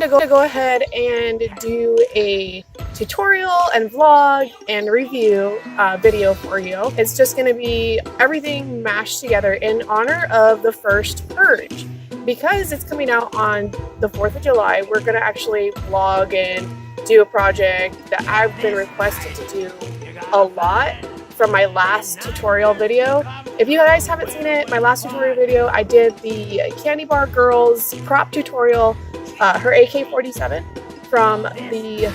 to go ahead and do a tutorial and vlog and review video for you. It's just going to be everything mashed together in honor of the First Purge. Because it's coming out on the 4th of July, we're going to actually vlog and do a project that I've been requested to do a lot from my last tutorial video. If you guys haven't seen it, my last tutorial video, I did the Candy Bar Girls prop tutorial, her AK-47 from the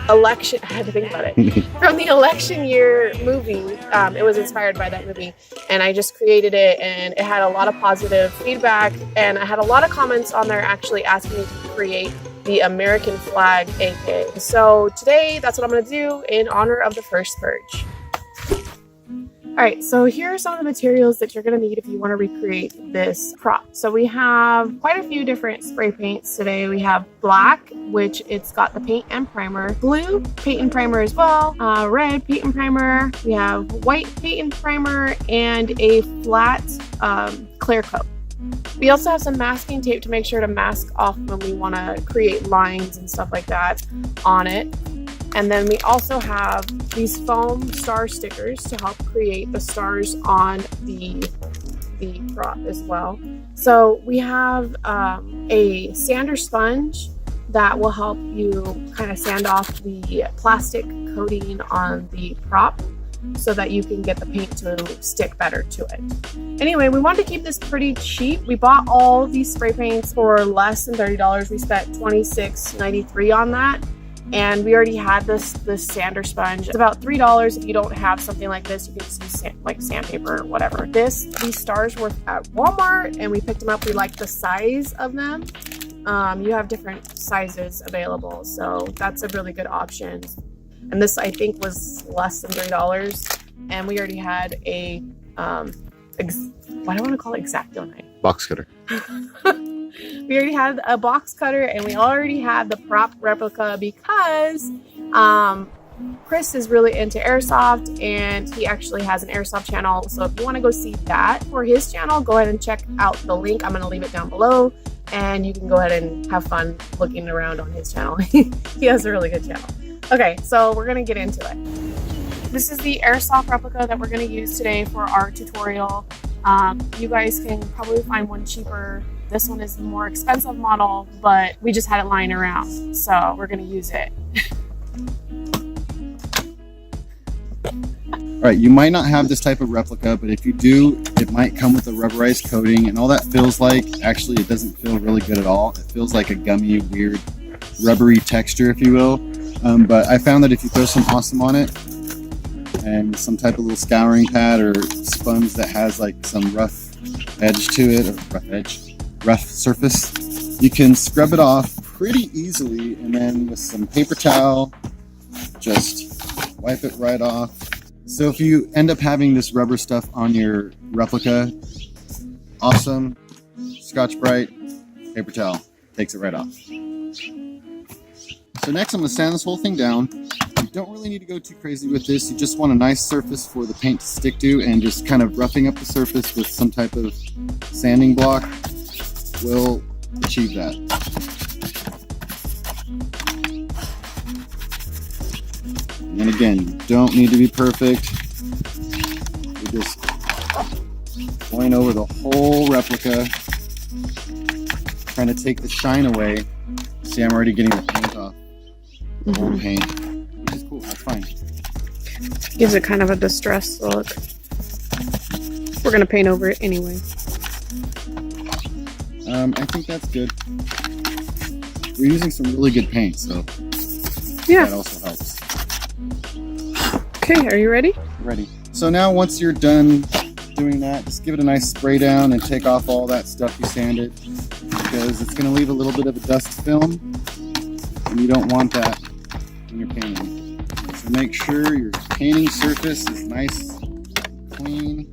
election, I had to think about it, from the election year movie. It was inspired by that movie, and I just created it, and it had a lot of positive feedback, and I had a lot of comments on there actually asking me to create the American flag AK. So today, that's what I'm going to do in honor of the First Purge. Alright, so here are some of the materials that you're going to need if you want to recreate this prop. So we have quite a few different spray paints today. We have black, which it's got the paint and primer. Blue, paint and primer as well. Red, paint and primer. We have white paint and primer and a flat clear coat. We also have some masking tape to make sure to mask off when we want to create lines and stuff like that on it. And then we also have these foam star stickers to help create the stars on the prop as well. So we have a sander sponge that will help you kind of sand off the plastic coating on the prop so that you can get the paint to stick better to it. Anyway, we wanted to keep this pretty cheap. We bought all these spray paints for less than $30. We spent $26.93 on that. And we already had this sander sponge. It's about $3. If you don't have something like this, you can just use like sandpaper or whatever. These stars were at Walmart, and we picked them up. We liked the size of them. You have different sizes available, so that's a really good option. And this, I think, was less than $3. And we already had a what do I want to call it? X-Acto knife. Box cutter. We already had a box cutter, and we already had the prop replica because Chris is really into airsoft, and he actually has an airsoft channel. So if you want to go see that for his channel, go ahead and check out the link. I'm going to leave it down below, and you can go ahead and have fun looking around on his channel. He has a really good channel. Okay, so we're going to get into it. This is the airsoft replica that we're going to use today for our tutorial. You guys can probably find one cheaper. This one is the more expensive model, but we just had it lying around, so we're going to use it. All right, you might not have this type of replica, but if you do, it might come with a rubberized coating, and all that feels like, actually, it doesn't feel really good at all. It feels like a gummy, weird, rubbery texture, if you will. But I found that if you throw some awesome on it, and some type of little scouring pad or sponge that has like some rough edge to it, or rough surface, you can scrub it off pretty easily, and then with some paper towel, just wipe it right off. So if you end up having this rubber stuff on your replica, awesome, Scotch-Brite, paper towel, takes it right off. So next I'm going to sand this whole thing down. You don't really need to go too crazy with this. You just want a nice surface for the paint to stick to, and just kind of roughing up the surface with some type of sanding block will achieve that. And again, you don't need to be perfect. You're just going over the whole replica, trying to take the shine away. See, I'm already getting the paint off. The whole paint, which is cool. That's fine. Gives it kind of a distressed look. We're going to paint over it anyway. I think that's good. We're using some really good paint, so yeah, that also helps. Okay, are you ready? Ready. So now once you're done doing that, just give it a nice spray down and take off all that stuff you sanded, because it's going to leave a little bit of a dust film, and you don't want that when you're painting. So make sure your painting surface is nice, clean.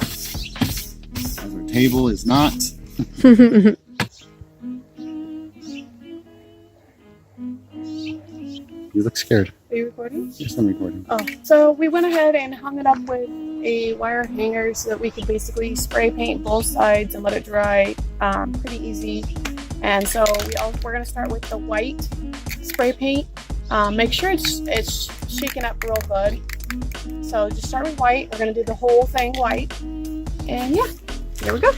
As our table is not. You look scared. Are you recording? Yes, I'm recording. Oh, so we went ahead and hung it up with a wire hanger so that we could basically spray paint both sides and let it dry pretty easy. And so we're going to start with the white spray paint. Make sure it's shaken up real good. So just start with white. We're going to do the whole thing white. And yeah, here we go.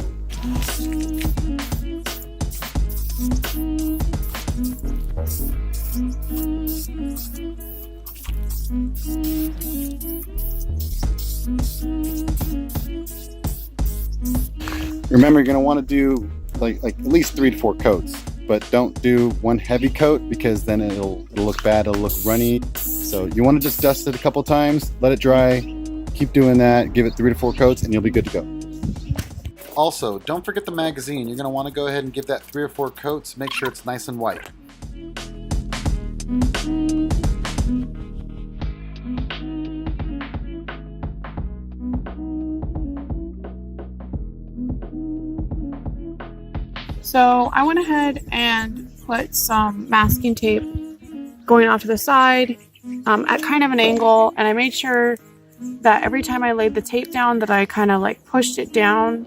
Remember, you're going to want to do like at least 3 to 4 coats, but don't do one heavy coat because then it'll look bad, it'll look runny. So you want to just dust it a couple times, let it dry, keep doing that, give it 3 to 4 coats, and you'll be good to go. Also, don't forget the magazine. You're going to want to go ahead and give that 3 or 4 coats, make sure it's nice and white. So I went ahead and put some masking tape going off to the side at kind of an angle, and I made sure that every time I laid the tape down that I kind of like pushed it down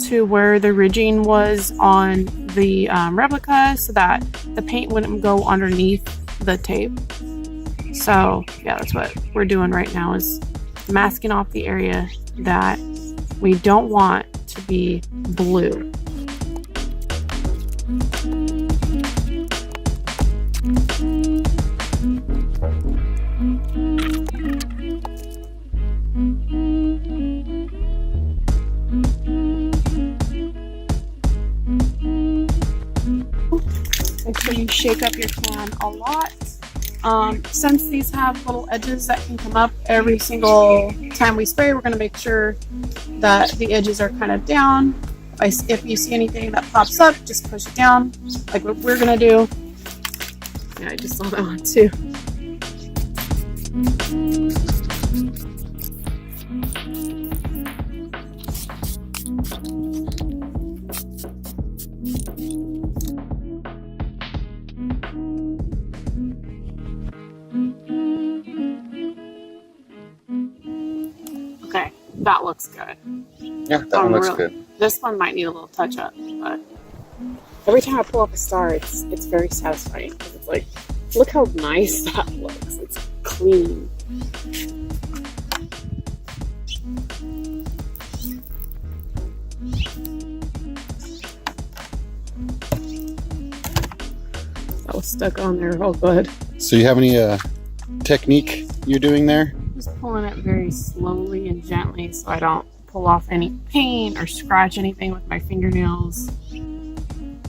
to where the ridging was on the replica so that the paint wouldn't go underneath the tape. So yeah, that's what we're doing right now, is masking off the area that we don't want to be blue. Make sure you shake up your can a lot. Since these have little edges that can come up every single time we spray, we're going to make sure that the edges are kind of down. If you see anything that pops up, just push it down, like what we're going to do. Yeah, I just saw that one too. Okay, that looks good. Yeah, that one looks good. This one might need a little touch up, but every time I pull up a star, it's very satisfying because it's like, look how nice that looks. It's clean. That was stuck on there real good. So you have any technique you're doing there? Just pulling it very slowly and gently so I don't pull off any paint or scratch anything with my fingernails.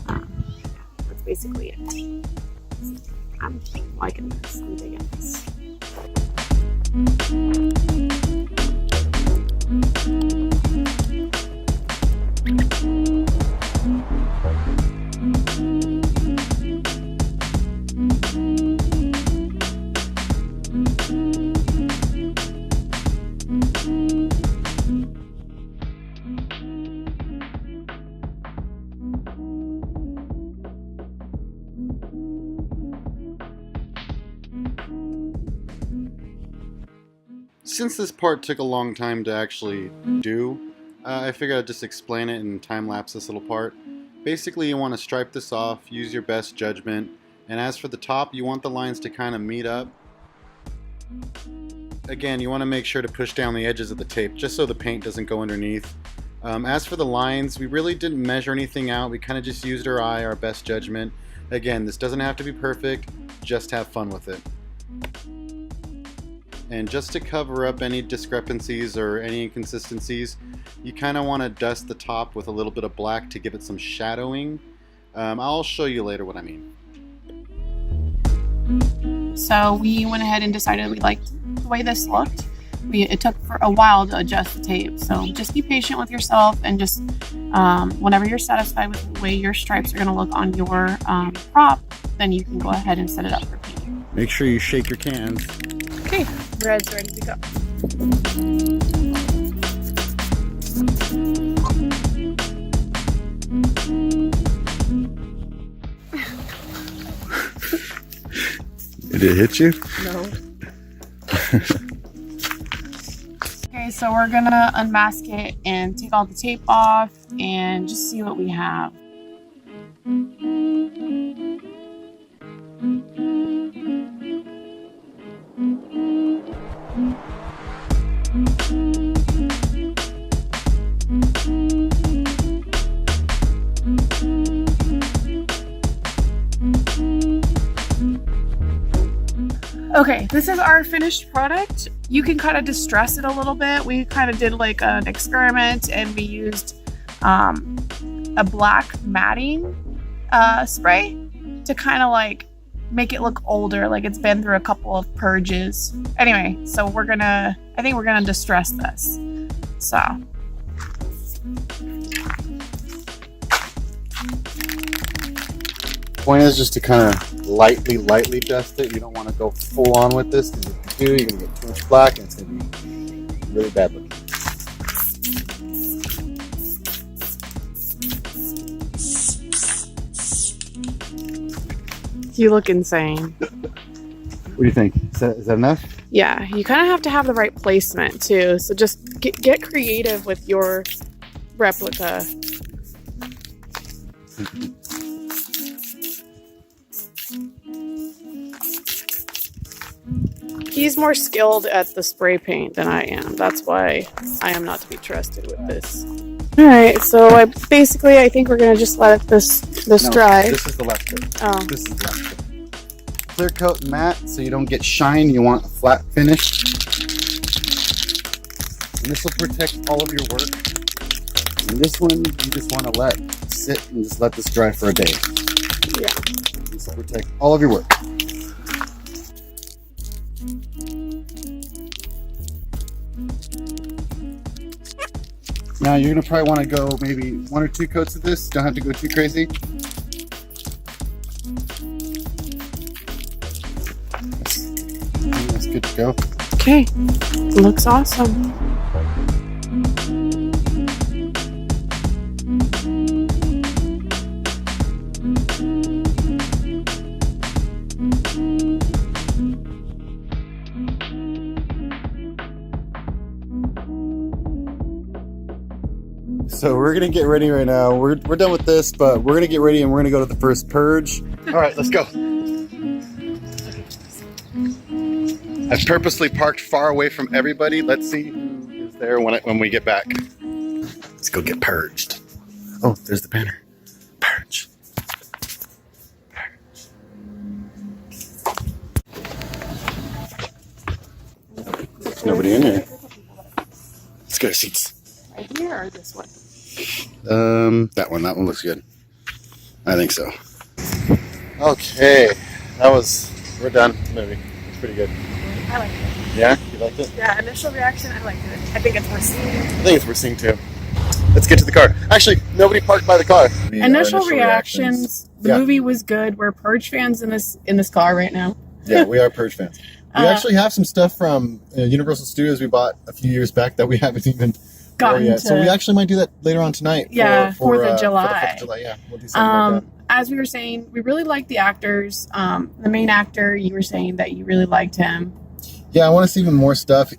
That's basically it. I'm liking this. I'm digging this. Since this part took a long time to actually do, I figured I'd just explain it and time-lapse this little part. Basically, you want to stripe this off, use your best judgment, and as for the top, you want the lines to kind of meet up. Again, you want to make sure to push down the edges of the tape just so the paint doesn't go underneath. As for the lines, we really didn't measure anything out, we kind of just used our eye, our best judgment. Again, this doesn't have to be perfect, just have fun with it. And just to cover up any discrepancies or any inconsistencies, you kind of want to dust the top with a little bit of black to give it some shadowing. I'll show you later what I mean. So we went ahead and decided we liked the way this looked. It took for a while to adjust the tape, so just be patient with yourself and just whenever you're satisfied with the way your stripes are going to look on your prop, then you can go ahead and set it up for painting. Make sure you shake your cans. Okay, red's ready to go. Did it hit you? No. Okay, so we're gonna unmask it and take all the tape off and just see what we have. Okay, this is our finished product. You can kind of distress it a little bit. We kind of did like an experiment and we used a black matting spray to kind of like make it look older, like it's been through a couple of purges. Anyway, so I think we're gonna distress this. So. Point is just to kind of lightly dust it. You don't want to go full on with this, because if you do, you're gonna get too much black and it's gonna be really bad looking. You look insane. What do you think? Is that enough? Yeah, you kind of have to have the right placement too. So just get creative with your replica. He's more skilled at the spray paint than I am. That's why I am not to be trusted with this. All right, so I think we're gonna just let this dry. This is the left coat. Oh, This is the left coat. Clear coat and matte, so you don't get shine. You want a flat finish. And this will protect all of your work. And this one, you just want to let sit and just let this dry for a day. yeah. This will protect all of your work. Now you're gonna probably want to go maybe 1 or 2 coats of this. Don't have to go too crazy. That's good to go. Okay, looks awesome. So we're gonna get ready right now. We're done with this, but we're gonna get ready and we're gonna go to the first purge. All right, let's go. I've purposely parked far away from everybody. Let's see who is there when we get back. Let's go get purged. Oh, there's the banner. Purge. There's nobody in here. Let's get our seats. Right here or this one? That one looks good. I think so. Okay, we're done. Movie. It's pretty good. I liked it. Yeah, you liked it? Yeah, initial reaction, I liked it. I think it's worth seeing. I think it's worth seeing too. Let's get to the car. Actually, nobody parked by the car. Initial reactions. The movie was good. We're Purge fans in this car right now. Yeah, we are Purge fans. We actually have some stuff from Universal Studios we bought a few years back that we haven't even gotten yet. to. So we actually might do that later on tonight. Yeah, for 4th of July. For the 4th of July, yeah. We'll do something like that. As we were saying, we really like the actors. The main actor, you were saying that you really liked him. Yeah, I want to see even more stuff.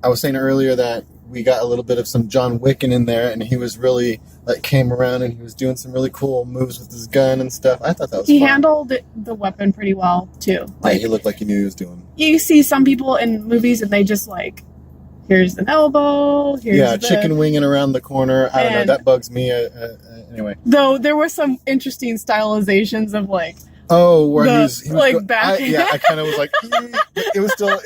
I was saying earlier that we got a little bit of some John Wicken in there, and he was really came around and he was doing some really cool moves with his gun and stuff. I thought that was He fun. handled the weapon pretty well too. Yeah, he looked like he knew what he was doing. You see some people in movies and they just here's an elbow. Here's chicken winging around the corner. I don't know. That bugs me. Anyway. Though there were some interesting stylizations of where he was back. I kind of was like, it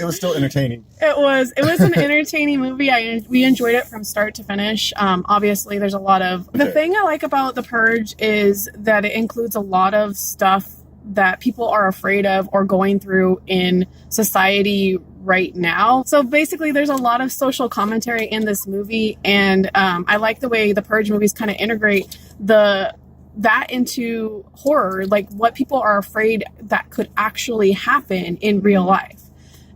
was still entertaining. It was an entertaining movie. We enjoyed it from start to finish. Obviously, there's a lot of the thing I like about The Purge is that it includes a lot of stuff that people are afraid of or going through in society right now. So basically, there's a lot of social commentary in this movie, and I like the way the Purge movies kind of integrate that into horror, what people are afraid that could actually happen in real life.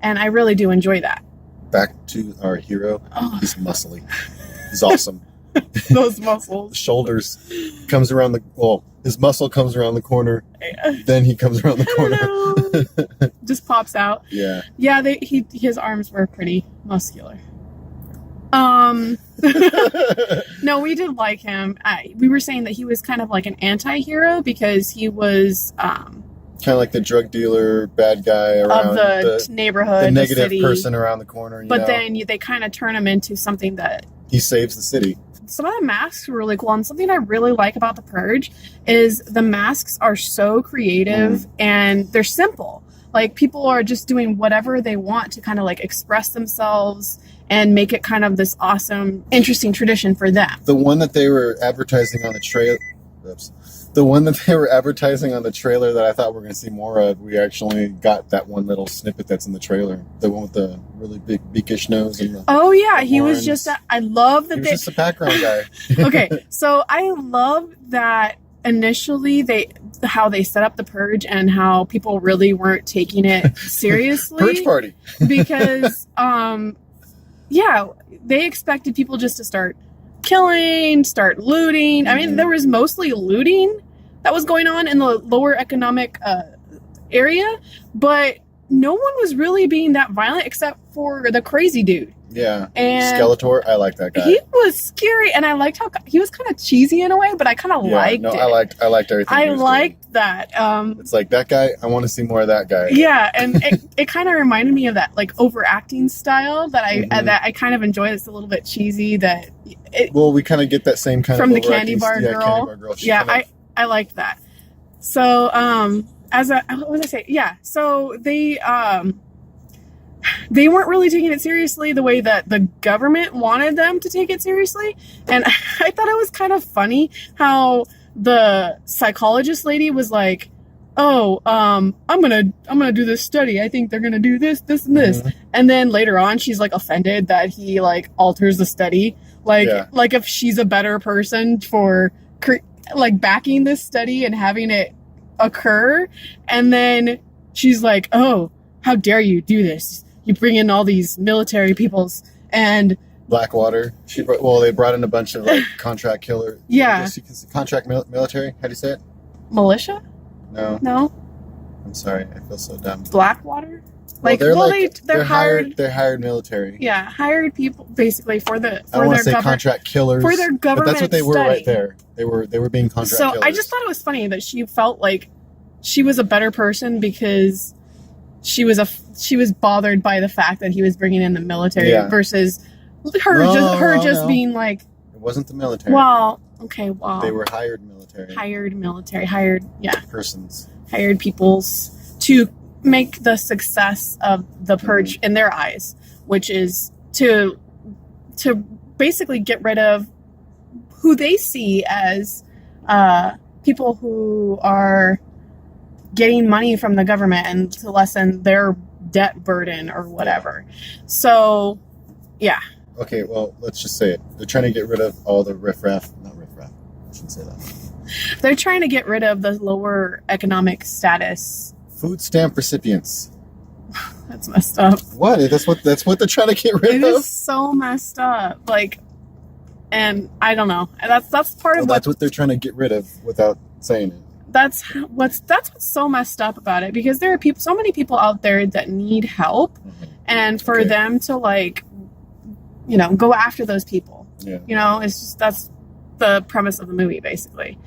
And I really do enjoy that. Back to our hero. Oh. He's muscly. He's awesome. Those muscles. Shoulders comes around his muscle comes around the corner. Then he comes around the corner. Just pops out. Yeah. Yeah, his arms were pretty muscular. No, we did like him. We were saying that he was kind of like an anti-hero because he was kind of like the drug dealer, bad guy around of the neighborhood, the negative city. person around the corner. But then they kind of turn him into something that he saves the city. Some of the masks were really cool, and something I really like about The Purge is the masks are so creative and they're simple. Like, people are just doing whatever they want to kind of like express themselves and make it kind of this awesome, interesting tradition for them. The one that they were advertising on the trailer, the one that they were advertising on the trailer that I thought we were going to see more of, we actually got that one little snippet that's in the trailer. The one with the really big beakish nose. And he was just, I love that he was just a background guy. Okay, so I love that initially how they set up the Purge and how people really weren't taking it seriously. Purge party. Because, they expected people just to start killing, start looting. I mean, there was mostly looting that was going on in the lower economic area, but no one was really being that violent except for the crazy dude. Yeah. And Skeletor, I like that guy. He was scary, and I liked how he was kind of cheesy in a way, but I kind of liked it. I liked everything. I liked that. It's like, that guy, I want to see more of that guy. Yeah, and it kind of reminded me of that like overacting style that I kind of enjoy. It's a little bit cheesy. We kind of get that same kind from of the Candy Bar Girl. Candy Bar Girl. I liked that. So what was I say? Yeah, so they weren't really taking it seriously the way that the government wanted them to take it seriously. And I thought it was kind of funny how the psychologist lady was like, I'm gonna do this study. I think they're gonna do this, this, and this. And then later on, she's like offended that he like alters the study. Like if she's a better person for like backing this study and having it occur. And then she's like, oh, how dare you do this? You bring in all these military peoples and Blackwater. They brought in a bunch of like contract killer. Yeah. Contract military. How do you say it? Militia? No. I'm sorry. I feel so dumb. Blackwater? They're hired. They're hired military. Yeah, hired people basically for their I don't want to say contract killers for their government. But that's what they were right there. They were being contract killers. So I just thought it was funny that she felt like she was a better person because she was bothered by the fact that he was bringing in the military versus her just being like, it wasn't the military. Well, okay, well, they were hired military. Persons. Hired peoples to make the success of the Purge in their eyes, which is to basically get rid of who they see as people who are getting money from the government and to lessen their debt burden or whatever. So, yeah. Okay, well, let's just say it. They're trying to get rid of all the riffraff. Not riffraff. I shouldn't say that. They're trying to get rid of the lower economic status. Food stamp recipients. That's messed up. What? That's what they're trying to get rid of? It is so messed up. Like, and I don't know. That's part of that's what they're trying to get rid of without saying it. That's what's so messed up about it, because there are so many people out there that need help, and for them to like, go after those people. Yeah. It's just, that's the premise of the movie basically.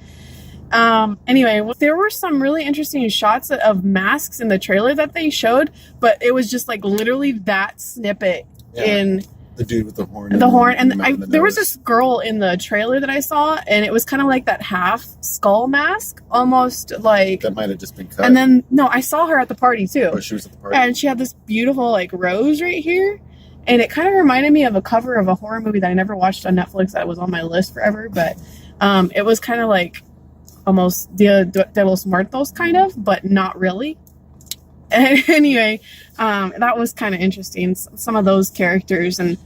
Anyway, there were some really interesting shots of masks in the trailer that they showed, but it was just like literally that snippet in the dude with the horn. There was this girl in the trailer that I saw, and it was kind of like that half skull mask, almost like that might have just been cut. And then I saw her at the party too. Oh, she was at the party, and she had this beautiful like rose right here, and it kind of reminded me of a cover of a horror movie that I never watched on Netflix that was on my list forever, but it was kind of like almost Dia de los Muertos kind of, but not really. And anyway, that was kind of interesting, some of those characters, and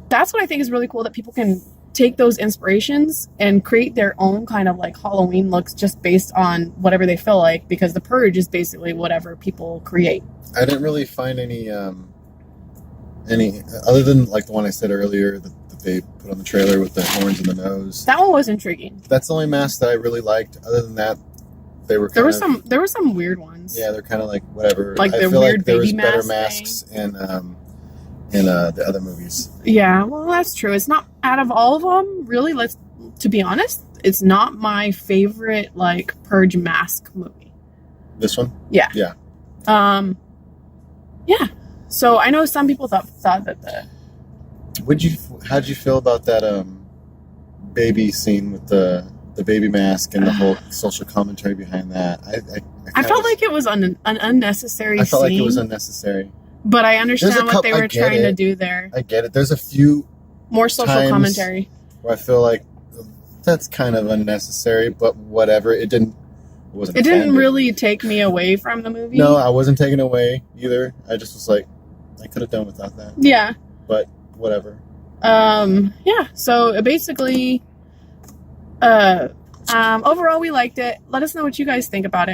that's what I think is really cool, that people can take those inspirations and create their own kind of like Halloween looks just based on whatever they feel like, because the Purge is basically whatever people create. I didn't really find any other than like the one I said earlier that they put on the trailer with the horns and the nose. That one was intriguing. That's the only mask that I really liked. Other than that, they were there were some weird ones. Yeah, they're kind of like whatever. Like I the feel weird like there baby was better masks in the other movies. Yeah, well, that's true. It's not, out of all of them, really, to be honest, it's not my favorite, like, Purge mask movie. This one? Yeah. Yeah. Yeah. So I know some people thought that How'd you feel about that baby scene with the baby mask and the whole social commentary behind that? I felt like it was an unnecessary scene. I felt like it was unnecessary. But I understand what they were trying to do there. I get it. There's a few more social commentary where I feel like that's kind of unnecessary, but whatever. It didn't really take me away from the movie. No, I wasn't taken away either. I just was like, I could have done without that. Yeah. But whatever. Yeah. So basically, overall we liked it. Let us know what you guys think about it.